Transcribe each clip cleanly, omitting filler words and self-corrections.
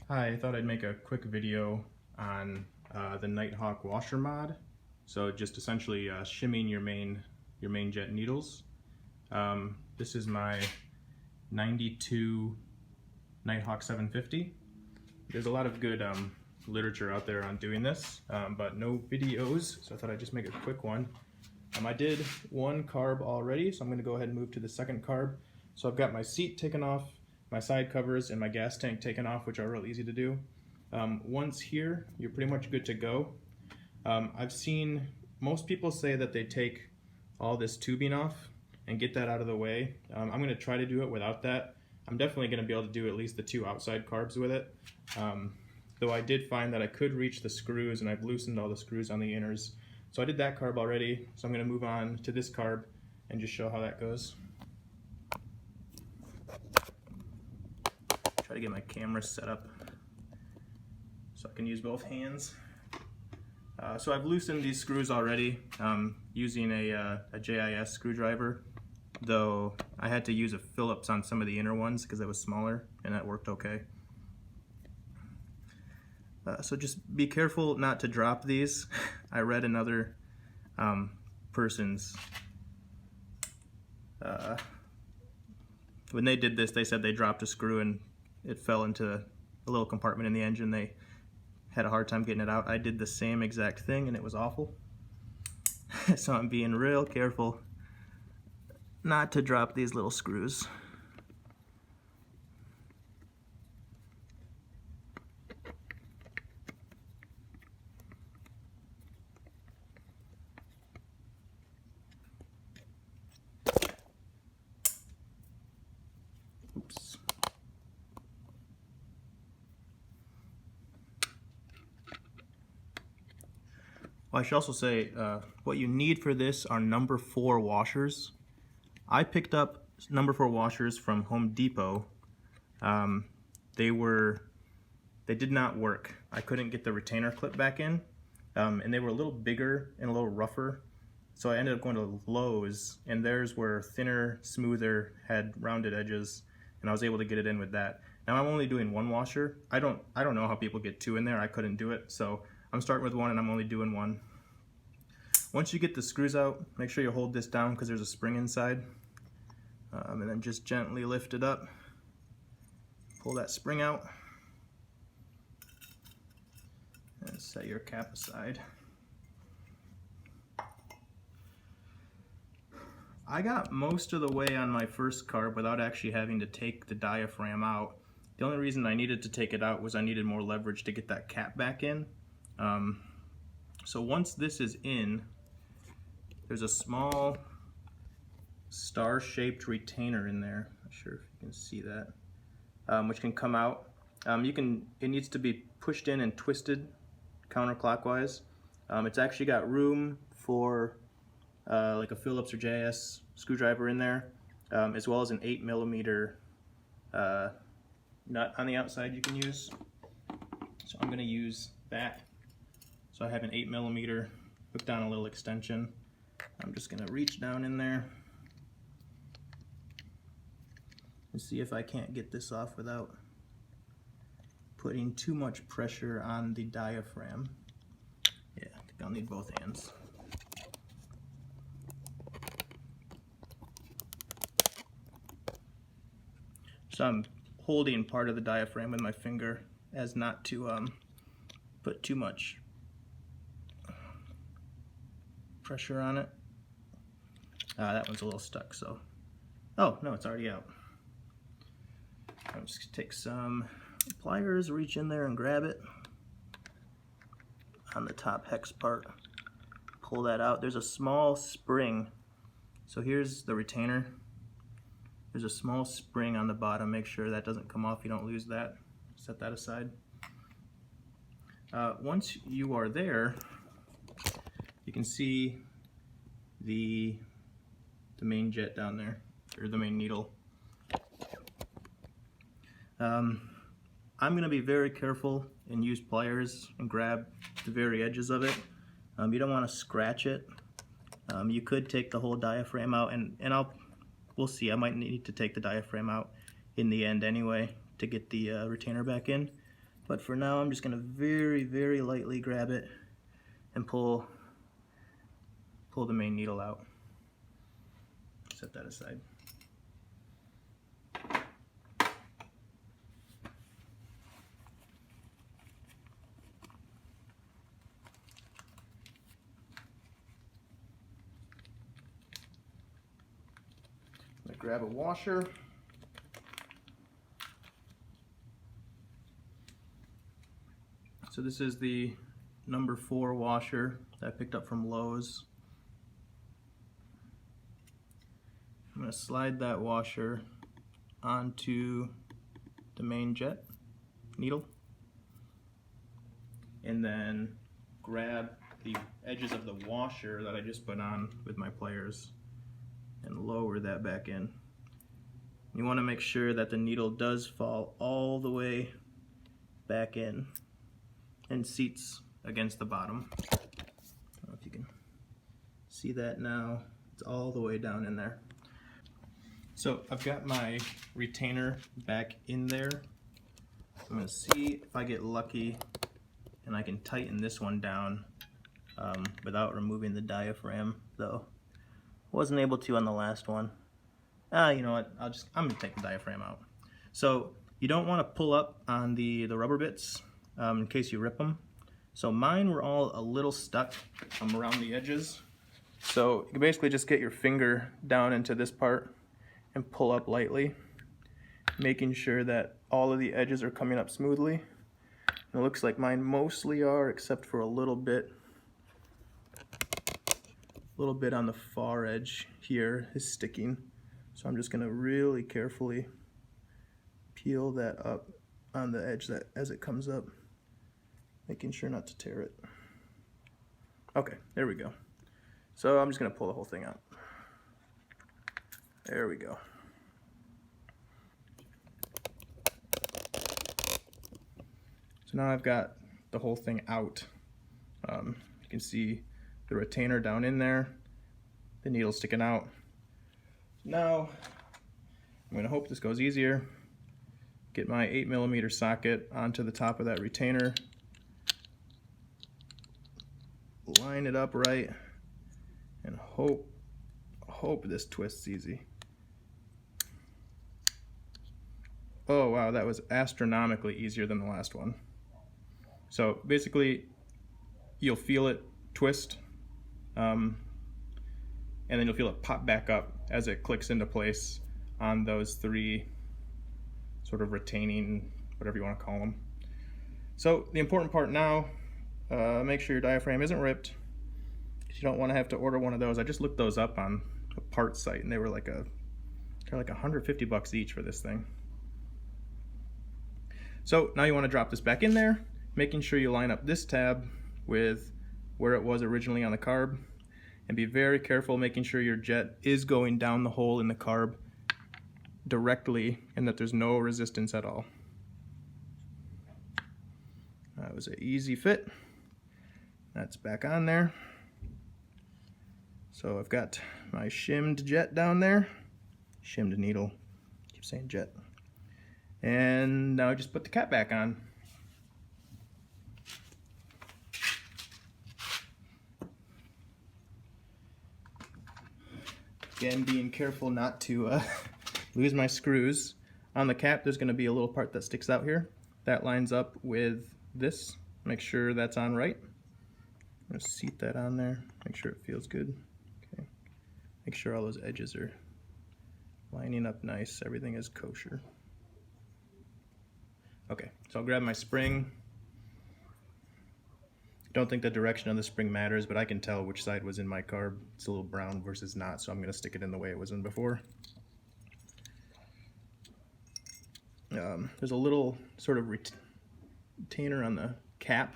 Hi, I thought I'd make a quick video on the Nighthawk washer mod. So just essentially shimming your main jet needles. This is my 92 Nighthawk 750. There's a lot of good literature out there on doing this, but no videos, so I thought I'd just make a quick one. I did one carb already, so I'm going to go ahead and move to the second carb. So I've got my seat taken off, my side covers, and my gas tank taken off, which are real easy to do. Once here, you're pretty much good to go. I've seen most people say that they take all this tubing off and get that out of the way. I'm going to try to do it without that. I'm definitely going to be able to do at least the two outside carbs with it. Though I did find that I could reach the screws, and I've loosened all the screws on the inners. So I did that carb already, so I'm going to move on to this carb and just show how that goes. Try to get my camera set up so I can use both hands. So I've loosened these screws already using a JIS screwdriver, though I had to use a Phillips on some of the inner ones because it was smaller, and that worked okay. So just be careful not to drop these. I read another person's, when they did this, they said they dropped a screw and it fell into a little compartment in the engine. They had a hard time getting it out. I did the same exact thing and it was awful. So I'm being real careful not to drop these little screws. Oops. Well, I should also say what you need for this are number 4 washers. I picked up number 4 washers from Home Depot. They did not work. I couldn't get the retainer clip back in, and they were a little bigger and a little rougher. So I ended up going to Lowe's, and theirs were thinner, smoother, had rounded edges, and I was able to get it in with that. Now I'm only doing one washer. I don't know how people get 2 in there. I couldn't do it, so I'm starting with 1 and I'm only doing 1. Once you get the screws out, make sure you hold this down because there's a spring inside, and then just gently lift it up. Pull that spring out and set your cap aside. I got most of the way on my first carb without actually having to take the diaphragm out. The only reason I needed to take it out was I needed more leverage to get that cap back in. So once this is in, there's a small star-shaped retainer in there. Not sure if you can see that, which can come out. It needs to be pushed in and twisted counterclockwise. It's actually got room for like a Phillips or JS screwdriver in there, as well as an 8mm nut on the outside you can use. So I'm going to use that. So I have an 8mm hooked on a little extension. I'm just going to reach down in there and see if I can't get this off without putting too much pressure on the diaphragm. Yeah, I think I'll need both hands. So I'm holding part of the diaphragm with my finger as not to put too much pressure on it. That one's a little stuck, so. Oh, no, it's already out. I'm just gonna take some pliers, reach in there and grab it on the top hex part. Pull that out. There's a small spring. So here's the retainer. There's a small spring on the bottom. Make sure that doesn't come off. You don't lose that. Set that aside. Once you are there, you can see the main jet down there, or the main needle. I'm going to be very careful and use pliers and grab the very edges of it. You don't want to scratch it. You could take the whole diaphragm out, and we'll see. I might need to take the diaphragm out in the end anyway to get the retainer back in. But for now, I'm just going to very, very lightly grab it and pull the main needle out. Set that aside. I'm going to grab a washer. So this is the number 4 washer that I picked up from Lowe's. I'm going to slide that washer onto the main jet needle and then grab the edges of the washer that I just put on with my pliers and lower that back in. You want to make sure that the needle does fall all the way back in and seats against the bottom. I don't know if you can see that now. It's all the way down in there. So I've got my retainer back in there. I'm going to see if I get lucky and I can tighten this one down without removing the diaphragm, though. Wasn't able to on the last one. You know what, I'm going to take the diaphragm out. So you don't want to pull up on the rubber bits in case you rip them. So mine were all a little stuck around the edges. So you can basically just get your finger down into this part and pull up lightly, making sure that all of the edges are coming up smoothly. And it looks like mine mostly are, except for a little bit on the far edge here is sticking. So I'm just going to really carefully peel that up on the edge that as it comes up, making sure not to tear it. Okay, there we go. So I'm just going to pull the whole thing out. There we go. So now I've got the whole thing out. You can see the retainer down in there, the needle sticking out. Now I'm going to hope this goes easier. Get my 8mm socket onto the top of that retainer. Line it up right and hope this twists easy. Oh wow, that was astronomically easier than the last one. So basically you'll feel it twist and then you'll feel it pop back up as it clicks into place on those 3 sort of retaining, whatever you want to call them. So the important part now, make sure your diaphragm isn't ripped. You don't want to have to order one of those. I just looked those up on a parts site and they were like $150 each for this thing. So now you want to drop this back in there, making sure you line up this tab with where it was originally on the carb, and be very careful making sure your jet is going down the hole in the carb directly and that there's no resistance at all. That was an easy fit. That's back on there. So I've got my shimmed jet down there. Shimmed needle. Keep saying jet. And now I just put the cap back on. Again, being careful not to lose my screws. On the cap, there's going to be a little part that sticks out here. That lines up with this. Make sure that's on right. I'm going to seat that on there. Make sure it feels good. Okay. Make sure all those edges are lining up nice. Everything is kosher. Okay, so I'll grab my spring. Don't think the direction of the spring matters, but I can tell which side was in my carb. It's a little brown versus not, so I'm going to stick it in the way it was in before. There's a little sort of retainer on the cap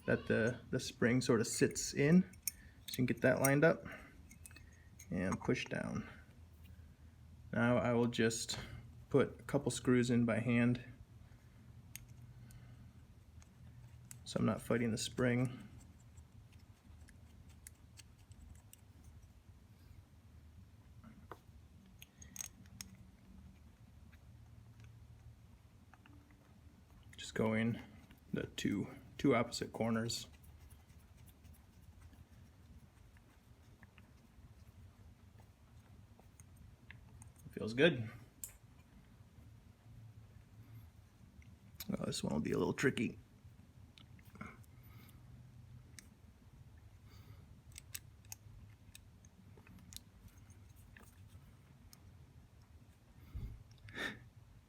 that the spring sort of sits in, so you can get that lined up and push down. Now I will just put a couple screws in by hand so I'm not fighting the spring. Just going the two opposite corners. Feels good. Oh, this one will be a little tricky.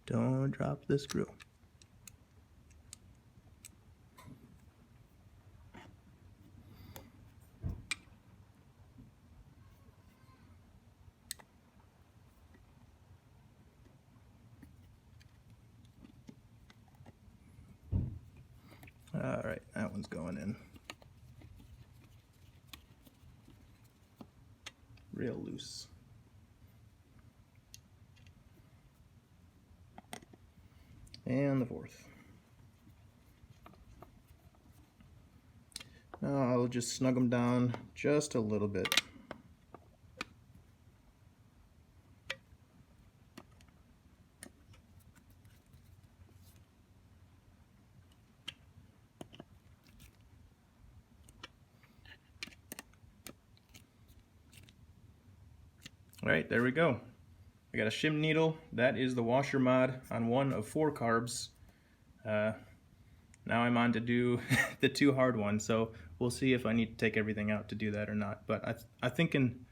Don't drop the screw. All right, that one's going in. Real loose. And the fourth. Now I'll just snug them down just a little bit. All right, there we go. I got a shim needle. That is the washer mod on one of 4 carbs. Now I'm on to do the 2 hard ones, so we'll see if I need to take everything out to do that or not. But I'm thinking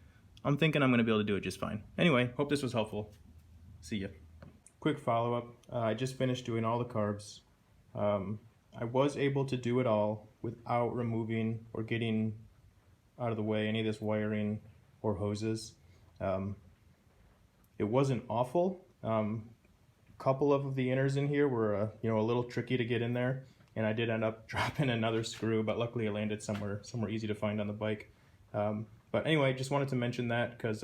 I'm going to be able to do it just fine. Anyway, hope this was helpful. See ya. Quick follow-up. I just finished doing all the carbs. I was able to do it all without removing or getting out of the way any of this wiring or hoses. It wasn't awful. Couple of the inners in here were a little tricky to get in there, and I did end up dropping another screw, but luckily it landed somewhere easy to find on the bike. But anyway, just wanted to mention that because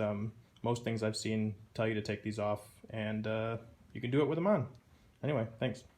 most things I've seen tell you to take these off, and you can do it with them on. Anyway, thanks.